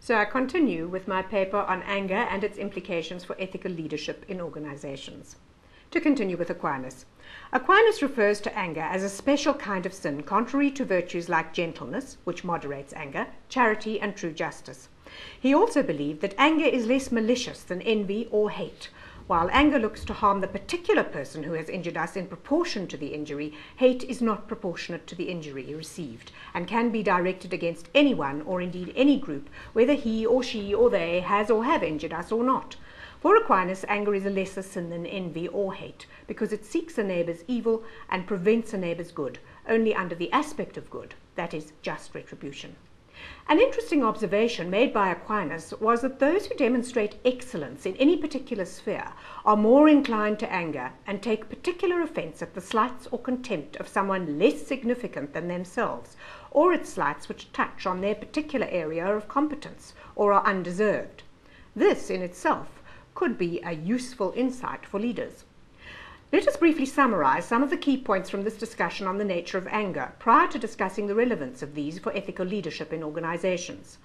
So I continue with my paper on anger and its implications for ethical leadership in organizations. To continue with Aquinas. Aquinas refers to anger as a special kind of sin contrary to virtues like gentleness, which moderates anger, charity, and true justice. He also believed that anger is less malicious than envy or hate. While anger looks to harm the particular person who has injured us in proportion to the injury, hate is not proportionate to the injury received and can be directed against anyone or indeed any group, whether he or she or they has or have injured us or not. For Aquinas, anger is a lesser sin than envy or hate because it seeks a neighbour's evil and prevents a neighbour's good, only under the aspect of good, that is, just retribution. An interesting observation made by Aquinas was that those who demonstrate excellence in any particular sphere are more inclined to anger and take particular offence at the slights or contempt of someone less significant than themselves, or at slights which touch on their particular area of competence or are undeserved. This in itself could be a useful insight for leaders. Let us briefly summarize some of the key points from this discussion on the nature of anger, prior to discussing the relevance of these for ethical leadership in organizations.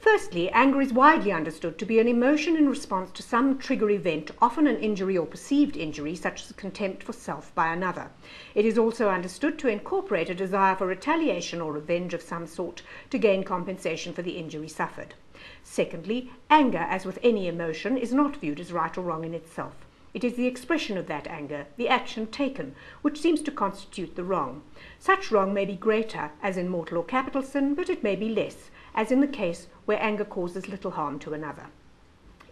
Firstly, anger is widely understood to be an emotion in response to some trigger event, often an injury or perceived injury, such as contempt for self by another. It is also understood to incorporate a desire for retaliation or revenge of some sort to gain compensation for the injury suffered. Secondly, anger, as with any emotion, is not viewed as right or wrong in itself. It is the expression of that anger, the action taken, which seems to constitute the wrong. Such wrong may be greater, as in mortal or capital sin, but it may be less, as in the case where anger causes little harm to another.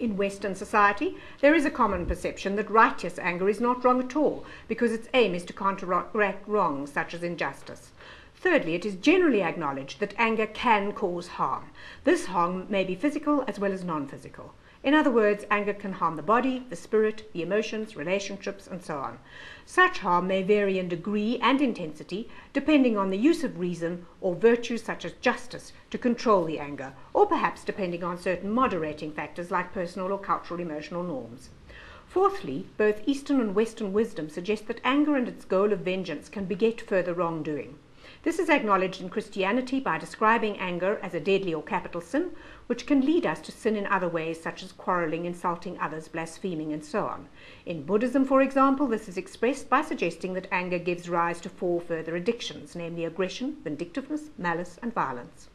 In Western society, there is a common perception that righteous anger is not wrong at all, because its aim is to counteract wrongs such as injustice. Thirdly, it is generally acknowledged that anger can cause harm. This harm may be physical as well as non-physical. In other words, anger can harm the body, the spirit, the emotions, relationships, and so on. Such harm may vary in degree and intensity, depending on the use of reason or virtues such as justice to control the anger, or perhaps depending on certain moderating factors like personal or cultural emotional norms. Fourthly, both Eastern and Western wisdom suggest that anger and its goal of vengeance can beget further wrongdoing. This is acknowledged in Christianity by describing anger as a deadly or capital sin, which can lead us to sin in other ways, such as quarrelling, insulting others, blaspheming, and so on. In Buddhism, for example, this is expressed by suggesting that anger gives rise to 4 further addictions, namely aggression, vindictiveness, malice, and violence.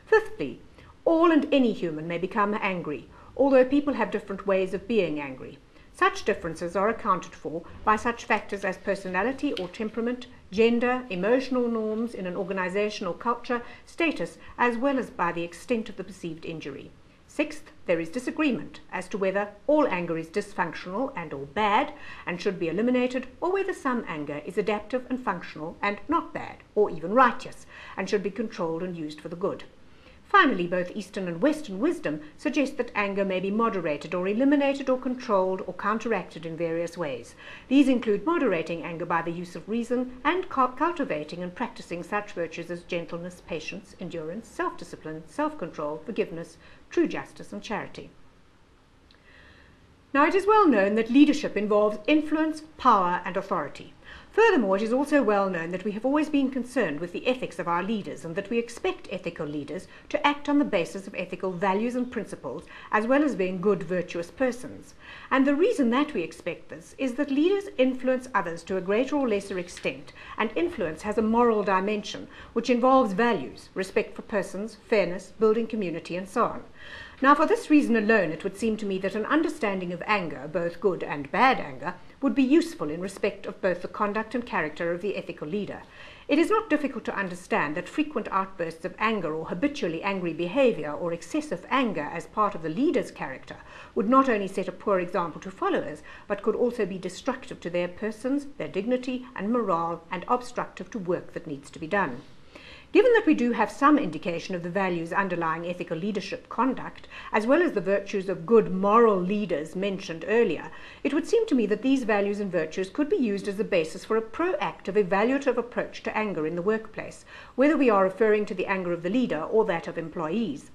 Fifthly, all and any human may become angry, although people have different ways of being angry. Such differences are accounted for by such factors as personality or temperament, gender, emotional norms in an organization or culture, status, as well as by the extent of the perceived injury. Sixth, there is disagreement as to whether all anger is dysfunctional and or bad and should be eliminated, or whether some anger is adaptive and functional and not bad, or even righteous, and should be controlled and used for the good. Finally, both Eastern and Western wisdom suggest that anger may be moderated or eliminated or controlled or counteracted in various ways. These include moderating anger by the use of reason and cultivating and practicing such virtues as gentleness, patience, endurance, self-discipline, self-control, forgiveness, true justice, and charity. Now, it is well known that leadership involves influence, power, and authority. Furthermore, it is also well known that we have always been concerned with the ethics of our leaders and that we expect ethical leaders to act on the basis of ethical values and principles as well as being good, virtuous persons. And the reason that we expect this is that leaders influence others to a greater or lesser extent, and influence has a moral dimension which involves values, respect for persons, fairness, building community, and so on. Now, for this reason alone, it would seem to me that an understanding of anger, both good and bad anger, would be useful in respect of both the conduct and character of the ethical leader. It is not difficult to understand that frequent outbursts of anger or habitually angry behavior or excessive anger as part of the leader's character would not only set a poor example to followers, but could also be destructive to their persons, their dignity and morale, and obstructive to work that needs to be done. Given that we do have some indication of the values underlying ethical leadership conduct, as well as the virtues of good moral leaders mentioned earlier, it would seem to me that these values and virtues could be used as a basis for a proactive, evaluative approach to anger in the workplace, whether we are referring to the anger of the leader or that of employees.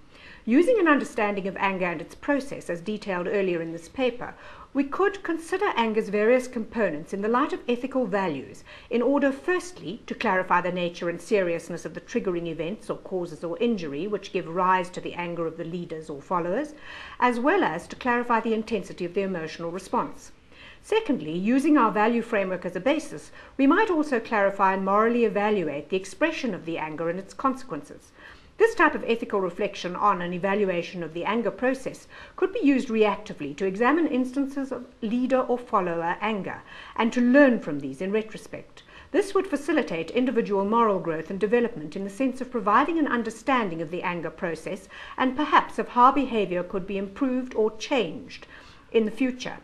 Using an understanding of anger and its process, as detailed earlier in this paper, we could consider anger's various components in the light of ethical values in order, firstly, to clarify the nature and seriousness of the triggering events or causes or injury which give rise to the anger of the leaders or followers, as well as to clarify the intensity of the emotional response. Secondly, using our value framework as a basis, we might also clarify and morally evaluate the expression of the anger and its consequences. This type of ethical reflection on and evaluation of the anger process could be used reactively to examine instances of leader or follower anger and to learn from these in retrospect. This would facilitate individual moral growth and development in the sense of providing an understanding of the anger process and perhaps of how behavior could be improved or changed in the future.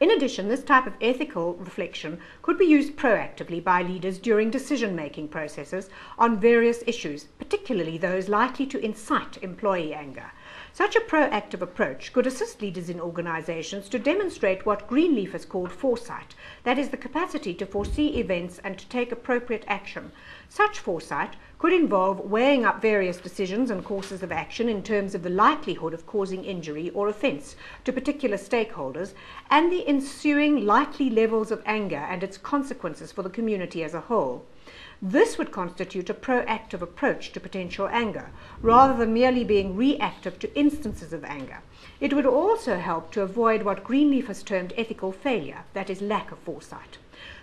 In addition, this type of ethical reflection could be used proactively by leaders during decision-making processes on various issues, particularly those likely to incite employee anger. Such a proactive approach could assist leaders in organizations to demonstrate what Greenleaf has called foresight, that is, the capacity to foresee events and to take appropriate action. Such foresight could involve weighing up various decisions and courses of action in terms of the likelihood of causing injury or offense to particular stakeholders and the ensuing likely levels of anger and its consequences for the community as a whole. This would constitute a proactive approach to potential anger, rather than merely being reactive to instances of anger. It would also help to avoid what Greenleaf has termed ethical failure, that is, lack of foresight.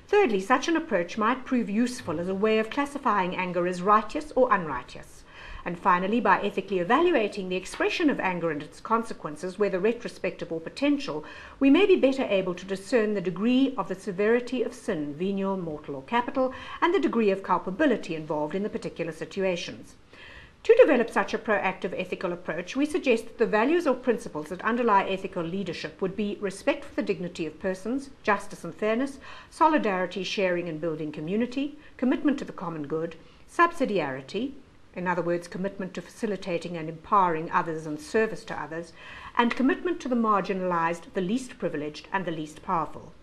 Thirdly, such an approach might prove useful as a way of classifying anger as righteous or unrighteous. And finally, by ethically evaluating the expression of anger and its consequences, whether retrospective or potential, we may be better able to discern the degree of the severity of sin, venial, mortal, or capital, and the degree of culpability involved in the particular situations. To develop such a proactive ethical approach, we suggest that the values or principles that underlie ethical leadership would be respect for the dignity of persons, justice and fairness, solidarity, sharing and building community, commitment to the common good, subsidiarity, in other words, commitment to facilitating and empowering others and service to others, and commitment to the marginalized, the least privileged, and the least powerful.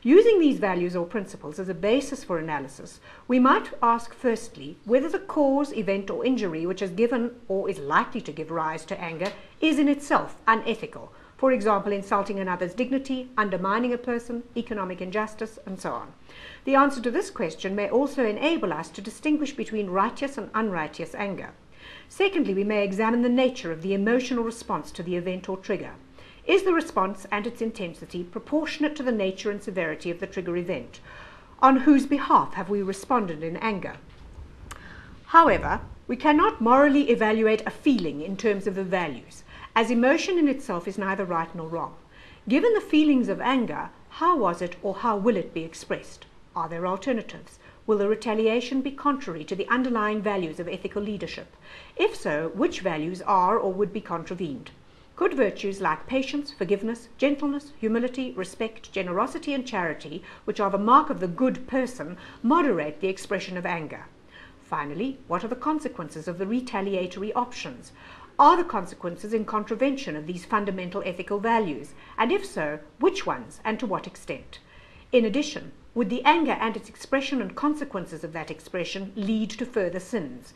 Using these values or principles as a basis for analysis, we might ask firstly whether the cause, event, or injury which has given or is likely to give rise to anger is in itself unethical. For example, insulting another's dignity, undermining a person, economic injustice, and so on. The answer to this question may also enable us to distinguish between righteous and unrighteous anger. Secondly, we may examine the nature of the emotional response to the event or trigger. Is the response and its intensity proportionate to the nature and severity of the trigger event? On whose behalf have we responded in anger? However, we cannot morally evaluate a feeling in terms of the values, as emotion in itself is neither right nor wrong. Given the feelings of anger, how was it or how will it be expressed? Are there alternatives? Will the retaliation be contrary to the underlying values of ethical leadership? If so, which values are or would be contravened? Could virtues like patience, forgiveness, gentleness, humility, respect, generosity, and charity, which are the mark of the good person, moderate the expression of anger? Finally, what are the consequences of the retaliatory options? Are the consequences in contravention of these fundamental ethical values? And if so, which ones and to what extent? In addition, would the anger and its expression and consequences of that expression lead to further sins,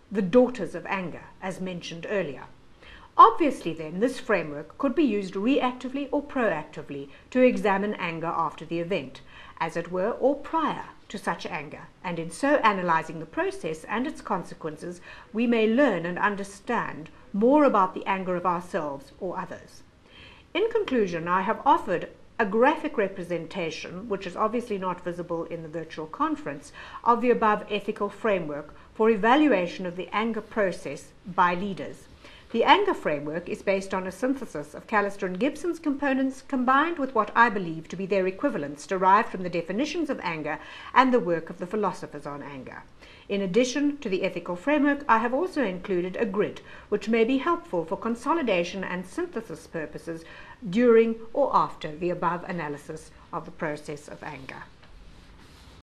the daughters of anger, as mentioned earlier? Obviously, then, this framework could be used reactively or proactively to examine anger after the event, as it were, or prior to such anger, and in so analyzing the process and its consequences, we may learn and understand more about the anger of ourselves or others. In conclusion, I have offered a graphic representation, which is obviously not visible in the virtual conference, of the above ethical framework for evaluation of the anger process by leaders. The anger framework is based on a synthesis of Callister and Gibson's components combined with what I believe to be their equivalents derived from the definitions of anger and the work of the philosophers on anger. In addition to the ethical framework, I have also included a grid which may be helpful for consolidation and synthesis purposes during or after the above analysis of the process of anger.